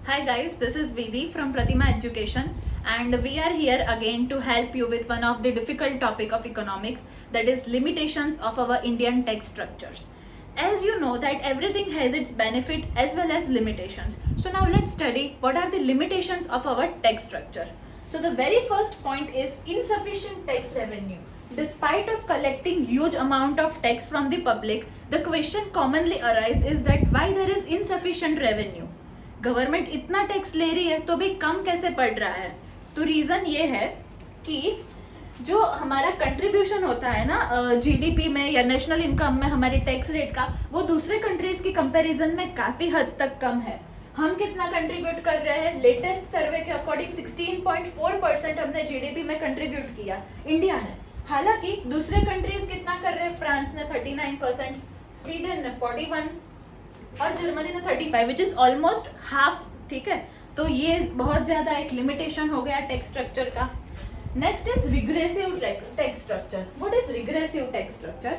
Hi guys, this is Vidhi from Pratima Education and we are here again to help you with one of the difficult topic of economics, that is limitations of our Indian tax structures. As you know that everything has its benefit as well as limitations. So now let's study what are the limitations of our tax structure. So the very first point is insufficient tax revenue. Despite of collecting huge amount of tax from the public, the question commonly arises is that why there is insufficient revenue. Government इतना tax ले रही है तो भी कम कैसे पड़ रहा है? तो रीजन ये है कि जो हमारा कंट्रीब्यूशन होता है ना जीडीपी में या नेशनल इनकम में हमारे टैक्स रेट का, वो दूसरे कंट्रीज की कंपैरिजन में काफी हद तक कम है. हम कितना कंट्रीब्यूट कर रहे हैं? लेटेस्ट सर्वे के अकॉर्डिंग 16.4% हमने जीडीपी में कंट्रीब्यूट किया इंडिया ने. हालांकि दूसरे कंट्रीज कितना कर रहे हैं? फ्रांस ने 39%, स्वीडन ने 41 और जर्मनी ने 35, विच इज ऑलमोस्ट हाफ. ठीक है, तो ये बहुत ज्यादा एक लिमिटेशन हो गया टैक्स स्ट्रक्चर का. Next is regressive tax structure. What is regressive tax structure?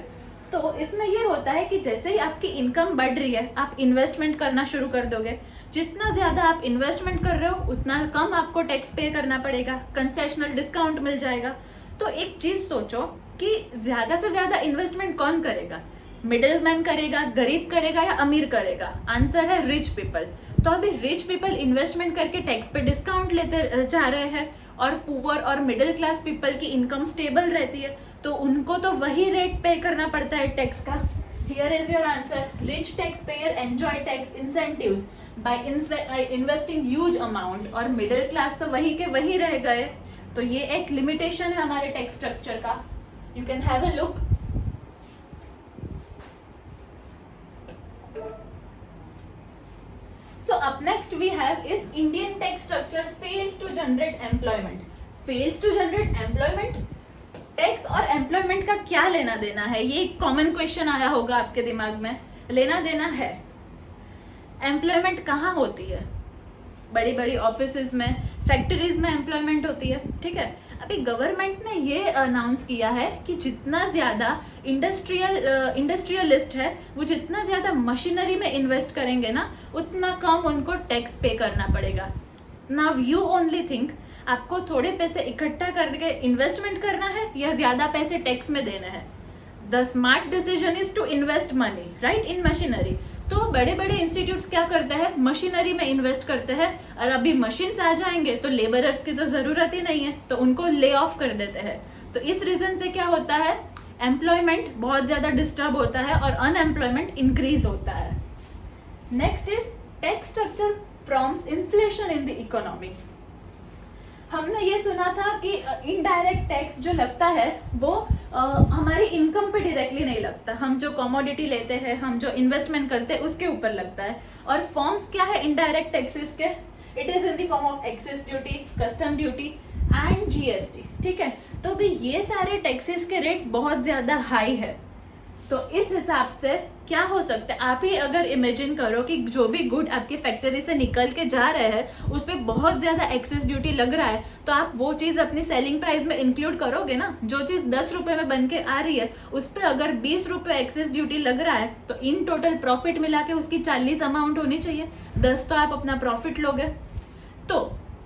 तो इसमें ये होता है कि जैसे ही आपकी इनकम बढ़ रही है आप इन्वेस्टमेंट करना शुरू कर दोगे. जितना ज्यादा आप इन्वेस्टमेंट कर रहे हो उतना कम आपको टैक्स पे करना पड़ेगा, कंसेशनल डिस्काउंट मिल जाएगा. तो एक चीज सोचो कि ज्यादा से ज्यादा इन्वेस्टमेंट कौन करेगा? मिडिल मैन करेगा, गरीब करेगा या अमीर करेगा? आंसर है रिच पीपल. तो अभी रिच पीपल इन्वेस्टमेंट करके टैक्स पे डिस्काउंट लेते जा रहे हैं और पुअर और मिडिल क्लास पीपल की इनकम स्टेबल रहती है तो उनको तो वही रेट पे करना पड़ता है टैक्स का. Here is your answer. Rich tax payer enjoy tax incentives by investing huge amount और मिडिल क्लास तो वही के वही रह गए. तो ये एक लिमिटेशन है हमारे टैक्स स्ट्रक्चर का. You can have a look. So up next we have is Indian tax structure fails to generate employment. Fails to generate employment. Tax और एम्प्लॉयमेंट का क्या लेना देना है? ये एक कॉमन क्वेश्चन आया होगा आपके दिमाग में. लेना देना है. एम्प्लॉयमेंट कहाँ होती है? बड़ी बड़ी ऑफिसेज में, फैक्ट्रीज में एम्प्लॉयमेंट होती है. ठीक है, अभी गवर्नमेंट ने ये अनाउंस किया है कि जितना ज़्यादा इंडस्ट्रियलिस्ट है वो जितना ज़्यादा मशीनरी में इन्वेस्ट करेंगे ना उतना कम उनको टैक्स पे करना पड़ेगा. नाउ यू ओनली थिंक, आपको थोड़े पैसे इकट्ठा करके इन्वेस्टमेंट करना है या ज़्यादा पैसे टैक्स में देना है? The smart decision is to invest money right in machinery. तो बड़े बड़े इंस्टीट्यूट्स क्या करते हैं? मशीनरी में इन्वेस्ट करते हैं और अभी मशीन्स आ जाएंगे तो लेबरर्स की तो ज़रूरत ही नहीं है तो उनको ले ऑफ कर देते हैं. तो इस रीज़न से क्या होता है? एम्प्लॉयमेंट बहुत ज़्यादा डिस्टर्ब होता है और अनएम्प्लॉयमेंट इंक्रीज होता है. Next is tax structure prompts inflation in the economy. हमने ये सुना था कि इनडायरेक्ट टैक्स जो लगता है वो हमारी इनकम पे डायरेक्टली नहीं लगता. हम जो कमोडिटी लेते हैं, हम जो इन्वेस्टमेंट करते हैं उसके ऊपर लगता है. और फॉर्म्स क्या है इनडायरेक्ट टैक्सेस के? It is in the form of excise duty, custom duty and GST. ठीक है, तो भी ये सारे टैक्सेस के रेट्स बहुत ज़्यादा हाई है. तो इस हिसाब से क्या हो सकता है? आप ही अगर इमेजिन करो कि जो भी गुड आपकी फैक्ट्री से निकल के जा रहे हैं उस पर बहुत ज़्यादा एक्सेस ड्यूटी लग रहा है तो आप वो चीज़ अपनी सेलिंग प्राइस में इंक्लूड करोगे ना. जो चीज़ 10 रुपये में बन के आ रही है उस पर अगर 20 रुपये एक्सेस ड्यूटी लग रहा है तो इन टोटल प्रॉफिट मिला के उसकी 40 अमाउंट होनी चाहिए. 10 तो आप अपना प्रॉफिट लोगे. तो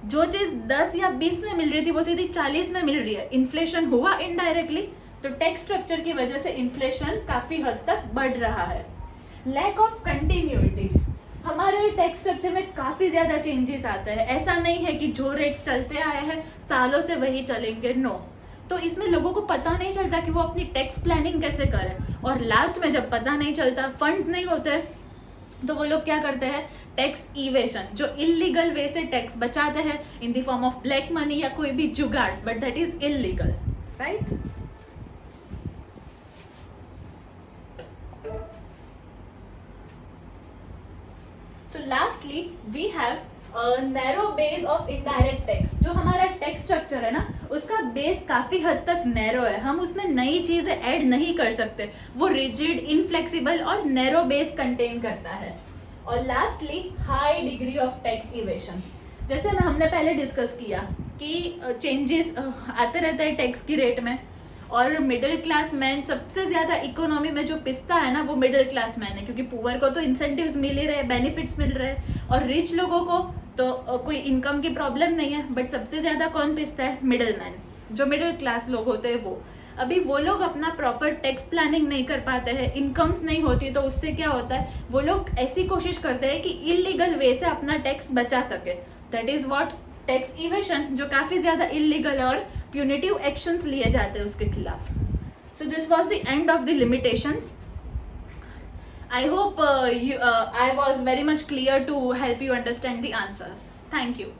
जो चीज़ 10 या 20 में मिल रही थी वो सीधी 40 में मिल रही है. इन्फ्लेशन हुआ इनडायरेक्टली. तो टैक्स स्ट्रक्चर की वजह से इन्फ्लेशन काफी हद तक बढ़ रहा है. Lack of continuity. हमारे टैक्स स्ट्रक्चर में काफी ज्यादा चेंजेस आते हैं. ऐसा नहीं है कि जो रेट्स चलते आए हैं सालों से वही चलेंगे. नो. तो इसमें लोगों को पता नहीं चलता कि वो अपनी टैक्स प्लानिंग कैसे करें. और लास्ट में जब पता नहीं चलता, फंड्स नहीं होते, तो वो लोग क्या करते हैं? टैक्स इवेशन, जो इलीगल वे से टैक्स बचाते हैं in the form of black money या कोई भी जुगाड़, but that is illegal. Right. So lastly we have a narrow base of indirect tax. जो हमारा टैक्स स्ट्रक्चर है ना उसका बेस काफी हद तक नैरो है. हम उसमें नई चीजें ऐड नहीं कर सकते. वो रिजिड, इनफ्लेक्सिबल और नैरो बेस कंटेन करता है. और lastly high degree of tax evasion. जैसे हमने पहले डिस्कस किया कि चेंजेस आते रहते हैं टैक्स की रेट में और मिडिल क्लास मैन सबसे ज्यादा इकोनॉमी में जो पिसता है ना वो मिडिल क्लास मैन है क्योंकि पुअर को तो इंसेंटिव्स मिल ही रहे, बेनिफिट्स मिल रहे हैं और रिच लोगों को तो कोई इनकम की प्रॉब्लम नहीं है, बट सबसे ज़्यादा कौन पिसता है? मिडिल मैन, जो मिडिल क्लास लोग होते हैं वो। अभी वो लोग अपना प्रॉपर टैक्स प्लानिंग नहीं कर पाते हैं, इनकम्स नहीं होती, तो उससे क्या होता है, वो लोग ऐसी कोशिश करते हैं कि इलीगल वे से अपना टैक्स बचा सके। That is what tax evasion, जो काफ़ी ज़्यादा इलीगल और प्यूनिटिव एक्शंस लिए जाते हैं उसके खिलाफ। So this was the end of the limitations. I hope I was very much clear to help you understand the answers. Thank you.